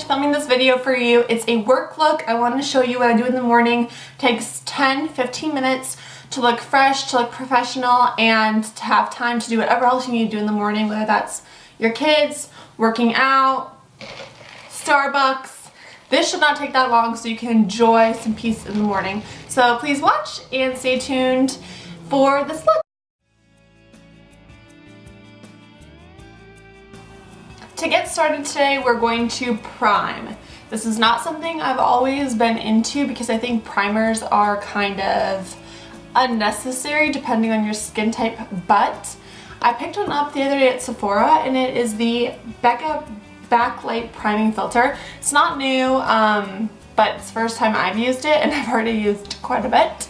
filming this video for you. It's a work look. I wanted to show you what I do in the morning. It takes 10-15 minutes to look fresh, to look professional, and to have time to do whatever else you need to do in the morning, whether that's your kids, working out, Starbucks. This should not take that long, so you can enjoy some peace in the morning. So please watch and stay tuned for this look. To get started today, we're going to prime. This is not something I've always been into because I think primers are kind of unnecessary depending on your skin type, but I picked one up the other day at Sephora, and it is the Becca Backlight priming filter. It's not new, but it's the first time I've used it, and I've already used quite a bit.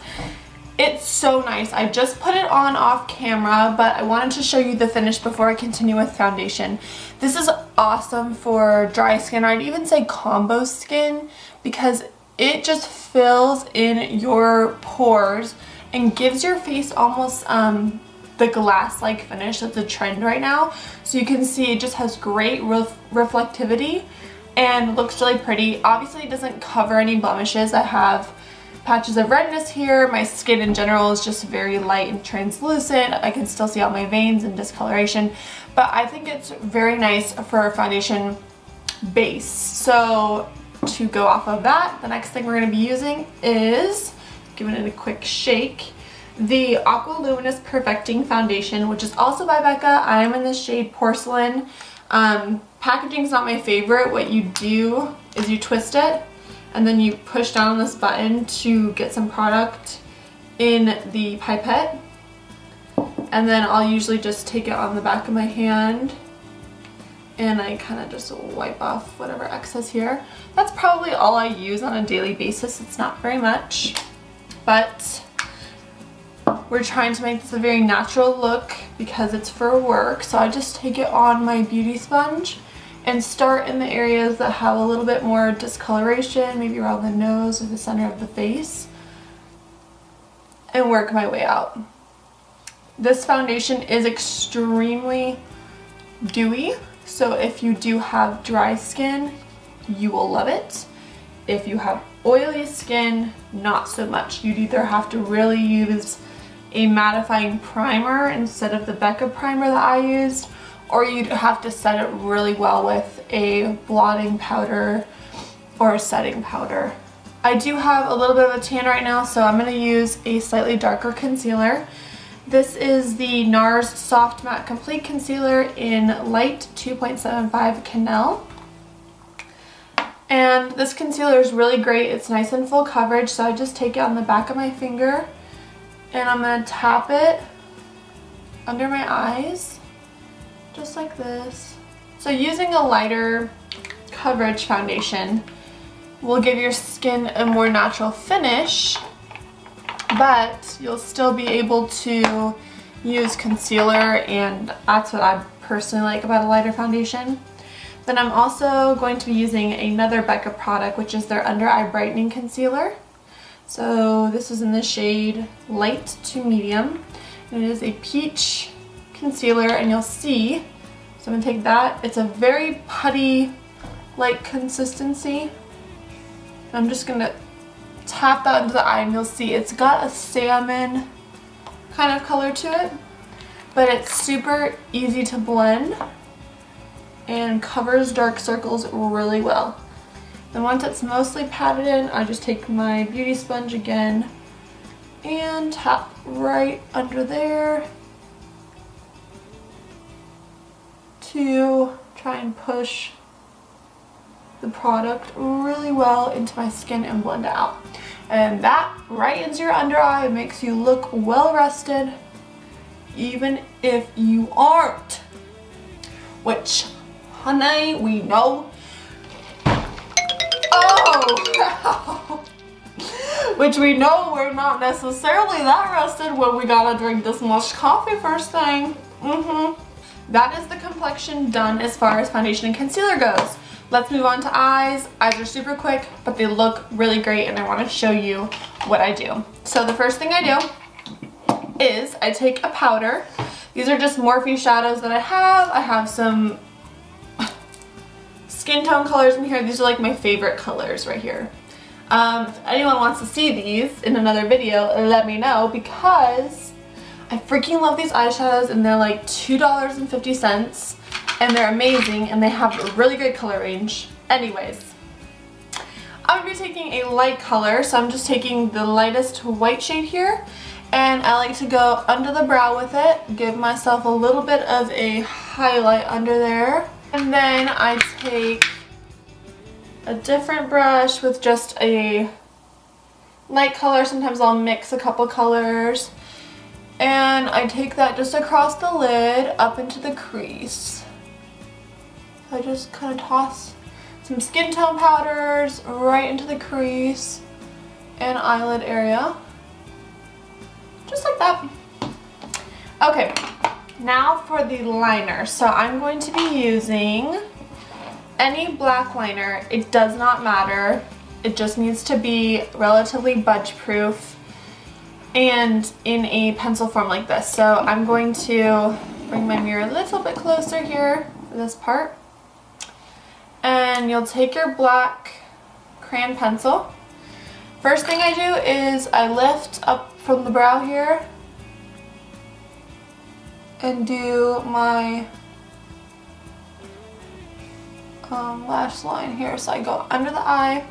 It's so nice. I just put it on off camera, but I wanted to show you the finish before I continue with foundation. This is awesome for dry skin, or I'd even say combo skin, because it just fills in your pores and gives your face almost the glass-like finish that's a trend right now. So you can see it just has great reflectivity and looks really pretty. Obviously it doesn't cover any blemishes. I have patches of redness here. My skin in general is just very light and translucent. I can still see all my veins and discoloration, but I think it's very nice for a foundation base. So to go off of that, the next thing we're going to be using is, giving it a quick shake, the Aqualuminous Perfecting Foundation, which is also by Becca. I am in the shade Porcelain. Packaging is not my favorite. What you do is you twist it, and then you push down on this button to get some product in the pipette. And then I'll usually just take it on the back of my hand and I kind of just wipe off whatever excess here. That's probably all I use on a daily basis. It's not very much, but we're trying to make this a very natural look because it's for work. So I just take it on my beauty sponge and start in the areas that have a little bit more discoloration, maybe around the nose or the center of the face, and work my way out. This foundation is extremely dewy, so if you do have dry skin, you will love it. If you have oily skin, not so much. You'd either have to really use a mattifying primer instead of the Becca primer that I used, or you'd have to set it really well with a blotting powder or a setting powder. I do have a little bit of a tan right now, so I'm going to use a slightly darker concealer. This is the Nars Soft Matte Complete Concealer in Light 2.75 Cannelle. And this concealer is really great. It's nice and full coverage, so I just take it on the back of my finger and I'm going to tap it under my eyes. Just like this. So using a lighter coverage foundation will give your skin a more natural finish, but you'll still be able to use concealer, and that's what I personally like about a lighter foundation. Then I'm also going to be using another Becca product, which is their Under Eye Brightening Concealer. So this is in the shade Light to Medium. It is a peach concealer, and you'll see, so I'm going to take that. It's a very putty-like consistency. I'm just going to tap that into the eye, and you'll see it's got a salmon kind of color to it, but it's super easy to blend and covers dark circles really well. Then once it's mostly patted in, I just take my beauty sponge again and tap right under there to try and push the product really well into my skin and blend it out. And that right into your under eye makes you look well rested, even if you aren't, which, honey, we know. Oh! Which we know we're not necessarily that rested when we gotta drink this much coffee first thing. That is the complexion done as far as foundation and concealer goes. Let's move on to eyes. Eyes are super quick, but they look really great, and I want to show you what I do. So the first thing I do is I take a powder. These are just Morphe shadows that I have. I have some skin tone colors in here. These are like my favorite colors right here. If anyone wants to see these in another video, let me know, because I freaking love these eyeshadows and they're like $2.50 and they're amazing and they have a really good color range. Anyways, I'm going to be taking a light color, so I'm just taking the lightest white shade here, and I like to go under the brow with it, give myself a little bit of a highlight under there, and then I take a different brush with just a light color. Sometimes I'll mix a couple colors, and I take that just across the lid up into the crease. I just kind of toss some skin tone powders right into the crease and eyelid area, just like that. Okay, now for the liner. So I'm going to be using any black liner. It does not matter. It just needs to be relatively budge proof and in a pencil form like this. So I'm going to bring my mirror a little bit closer here for this part. And you'll take your black crayon pencil. First thing I do is I lift up from the brow here and do my lash line here. So I go under the eye,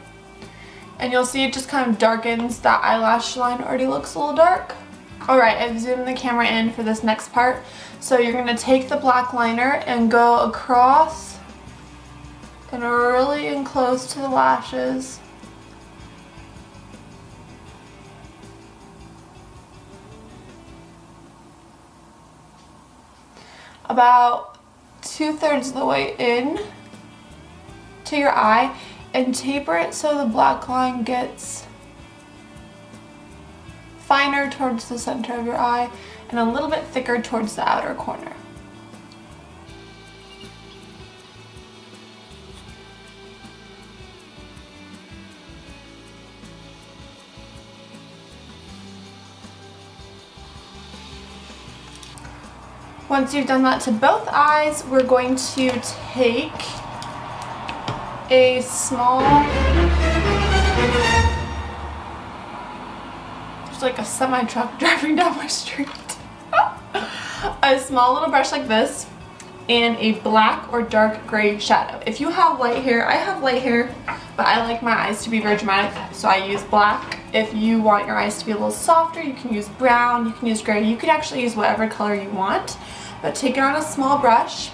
and you'll see it just kind of darkens. That eyelash line already looks a little dark. Alright, I've zoomed the camera in for this next part. So you're going to take the black liner and go across and really in close to the lashes. About 2/3 of the way in to your eye, and taper it so the black line gets finer towards the center of your eye and a little bit thicker towards the outer corner. Once you've done that to both eyes, we're going to take a small, there's like a semi-truck driving down my street. A small little brush like this and a black or dark gray shadow. If you have light hair, I have light hair, but I like my eyes to be very dramatic, so I use black. If you want your eyes to be a little softer, you can use brown, you can use gray, you can actually use whatever color you want. But take it on a small brush,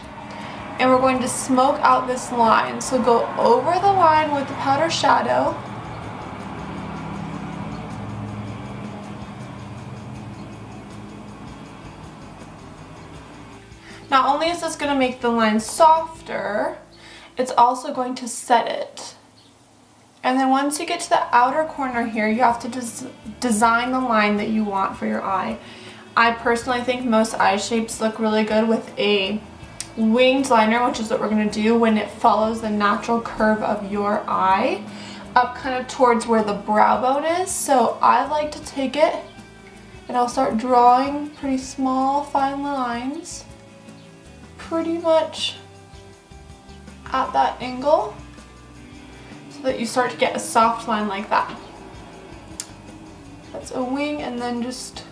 and we're going to smoke out this line. So go over the line with the powder shadow. Not only is this going to make the line softer, it's also going to set it. And then once you get to the outer corner here, you have to just design the line that you want for your eye. I personally think most eye shapes look really good with a winged liner, which is what we're going to do when it follows the natural curve of your eye up kind of towards where the brow bone is. So I like to take it and I'll start drawing pretty small fine lines pretty much at that angle so that you start to get a soft line like that. That's a wing, and then just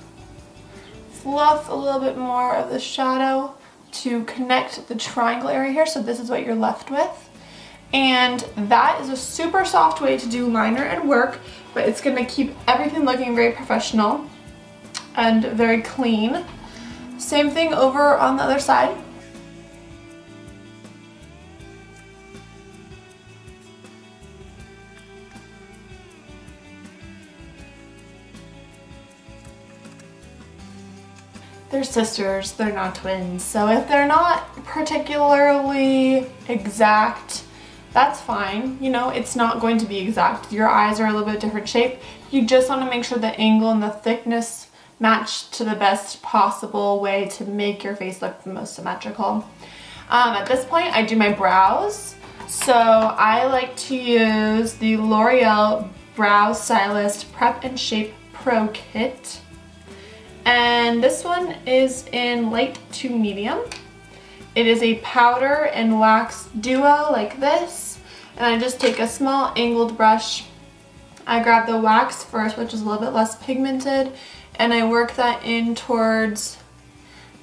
fluff a little bit more of the shadow to connect the triangle area here. So this is what you're left with. And that is a super soft way to do liner and work, but it's going to keep everything looking very professional and very clean. Same thing over on the other side. They're sisters, they're not twins. So if they're not particularly exact, that's fine. You know, it's not going to be exact. Your eyes are a little bit different shape. You just want to make sure the angle and the thickness match to the best possible way to make your face look the most symmetrical. At this point, I do my brows. So I like to use the Loreal Brow Stylist Prep and Shape Pro Kit. And this one is in light to medium. It is a powder and wax duo like this. And I just take a small angled brush. I grab the wax first, which is a little bit less pigmented, and I work that in towards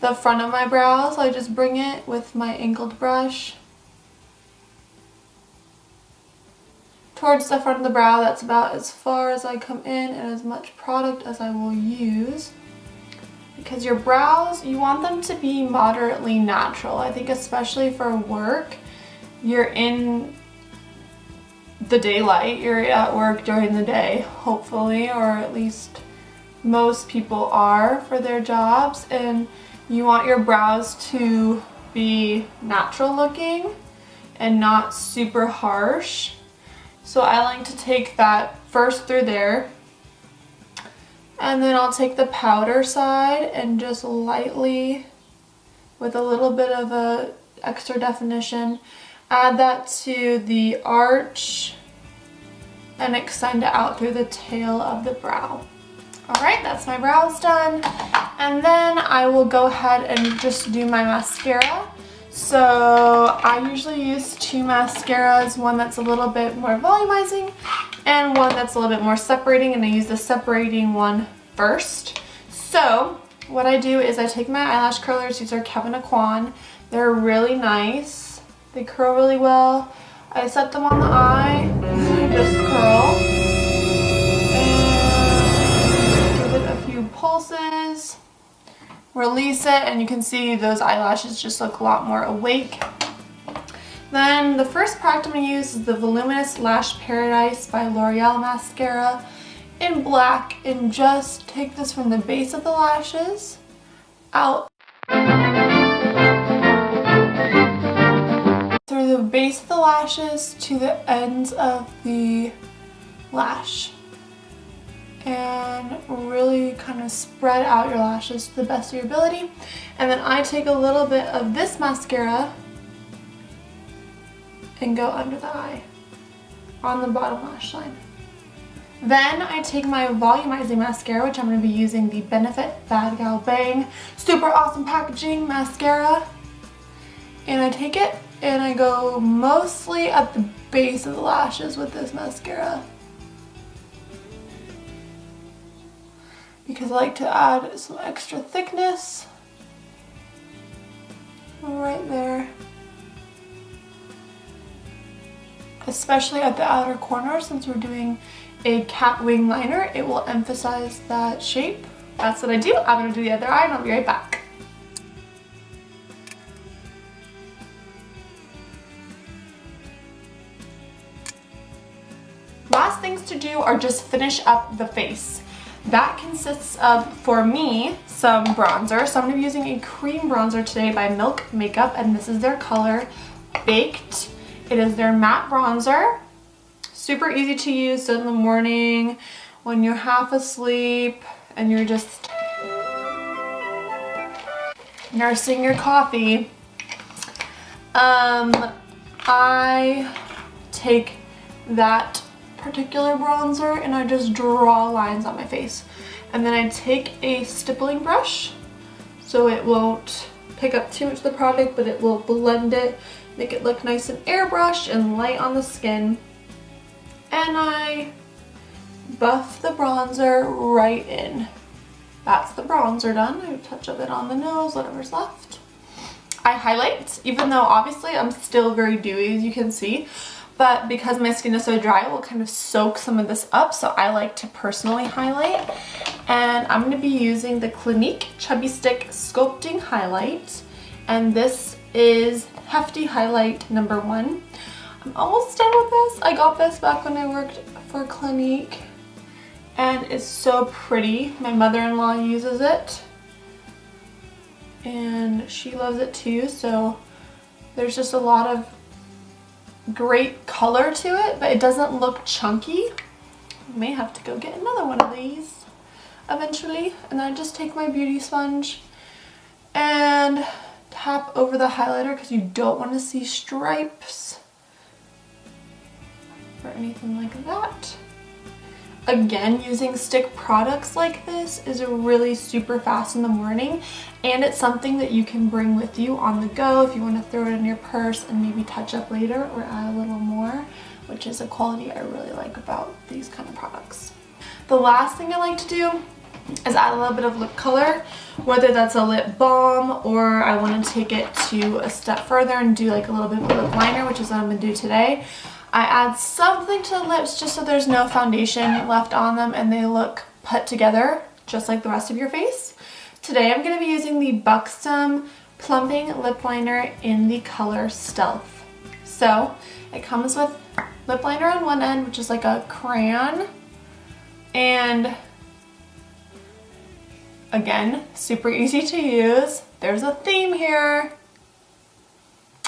the front of my brow. So I just bring it with my angled brush towards the front of the brow. That's about as far as I come in and as much product as I will use. Because your brows, you want them to be moderately natural. I think especially for work, you're in the daylight, you're at work during the day, hopefully, or at least most people are for their jobs, and you want your brows to be natural looking and not super harsh. So I like to take that first through there, and then I'll take the powder side and just lightly, with a little bit of a extra definition, add that to the arch and extend it out through the tail of the brow. Alright, that's my brows done. And then I will go ahead and just do my mascara. So I usually use two mascaras, one that's a little bit more volumizing and one that's a little bit more separating, and I use the separating one first. So what I do is I take my eyelash curlers. These are Kevin Aquan. They're really nice. They curl really well. I set them on the eye and just curl and give it a few pulses. Release it, and you can see those eyelashes just look a lot more awake. Then the first product I'm going to use is the Voluminous Lash Paradise by Loreal mascara in black, and just take this from the base of the lashes out through the base of the lashes to the ends of the lash, and really kind of spread out your lashes to the best of your ability. And then I take a little bit of this mascara and go under the eye on the bottom lash line. Then I take my volumizing mascara, which I'm going to be using the Benefit Bad Gal Bang Super Awesome Packaging Mascara, and I take it and I go mostly at the base of the lashes with this mascara, because I like to add some extra thickness right there, especially at the outer corner. Since we're doing a cat wing liner, it will emphasize that shape. That's what I do. I'm going to do the other eye and I'll be right back. Last things to do are just finish up the face. That consists of, for me, some bronzer. So I'm going to be using a cream bronzer today by Milk Makeup, and this is their color Baked. It is their matte bronzer. Super easy to use in the morning when you're half asleep and you're just nursing your coffee. I take that particular bronzer and I just draw lines on my face, and then I take a stippling brush so it won't pick up too much of the product, but it will blend it, make it look nice and airbrushed and light on the skin. And I buff the bronzer right in. That's the bronzer done. I touch a bit on the nose, whatever's left. I highlight, even though obviously I'm still very dewy, as you can see, but because my skin is so dry, it will kind of soak some of this up, so I like to personally highlight. And I'm going to be using the Clinique Chubby Stick Sculpting Highlight, and this is Hefty Highlight number 1. I'm almost done with this. I got this back when I worked for Clinique, and it's so pretty. My mother-in-law uses it, and she loves it too, so there's just a lot of great color to it, but it doesn't look chunky. I may have to go get another one of these eventually. And then I just take my beauty sponge and tap over the highlighter, because you don't want to see stripes or anything like that. Again, using stick products like this is really super fast in the morning, and it's something that you can bring with you on the go if you want to throw it in your purse and maybe touch up later or add a little more, which is a quality I really like about these kind of products. The last thing I like to do is add a little bit of lip color, whether that's a lip balm or I want to take it to a step further and do like a little bit of lip liner, which is what I'm going to do today. I add something to the lips just so there's no foundation left on them and they look put together just like the rest of your face. Today I'm going to be using the Buxom Plumping Lip Liner in the color Stealth. So it comes with lip liner on one end, which is like a crayon, and again, super easy to use. There's a theme here.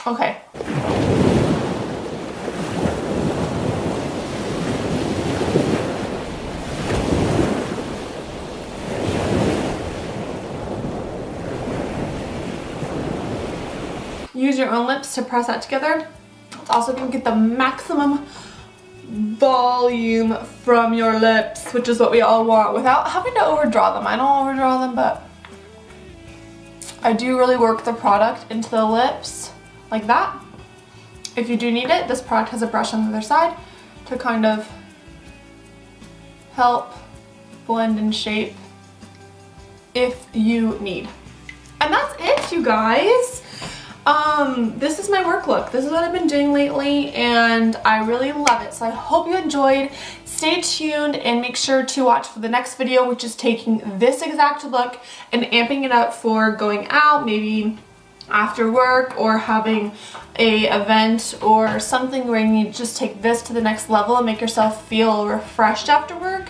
Okay. Use your own lips to press that together. It's also going to get the maximum volume from your lips, which is what we all want, without having to overdraw them. I don't overdraw them, but I do really work the product into the lips like that. If you do need it, this product has a brush on the other side to kind of help blend and shape if you need. And that's it, you guys. This is my work look. This is what I've been doing lately and I really love it. So I hope you enjoyed. Stay tuned and make sure to watch for the next video, which is taking this exact look and amping it up for going out, maybe after work or having a event or something where you need to just take this to the next level and make yourself feel refreshed after work.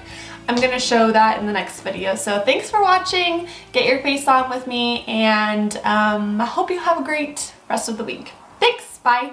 I'm going to show that in the next video. So thanks for watching. Get your face on with me, and I hope you have a great rest of the week. Thanks. Bye.